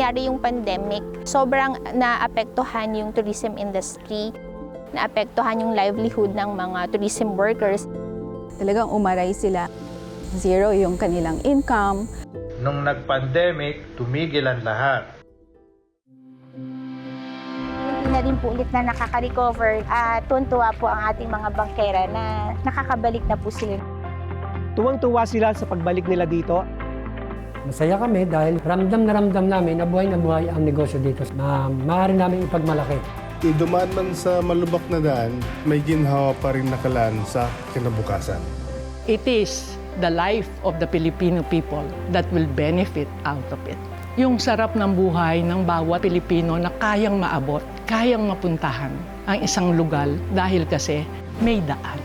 nangyari yung pandemic, sobrang naapektuhan yung tourism industry, naapektuhan yung livelihood ng mga tourism workers. Talagang umaray sila. Zero yung kanilang income. Nung nag-pandemic, tumigil ang lahat. Hindi na rin po ulit na nakaka-recover at tuntua po ang ating mga bangkera na nakakabalik na po sila. Tuwang-tuwa sila sa pagbalik nila dito. Masaya kami dahil ramdam namin na buhay ang negosyo dito na maaari namin ipagmalaki. Dumaan man sa malubak na daan, may ginhawa pa rin nakalaan sa kinabukasan. It is the life of the Filipino people that will benefit out of it. Yung sarap ng buhay ng bawat Pilipino na kayang maabot, kayang mapuntahan ang isang lugar dahil kasi may daan.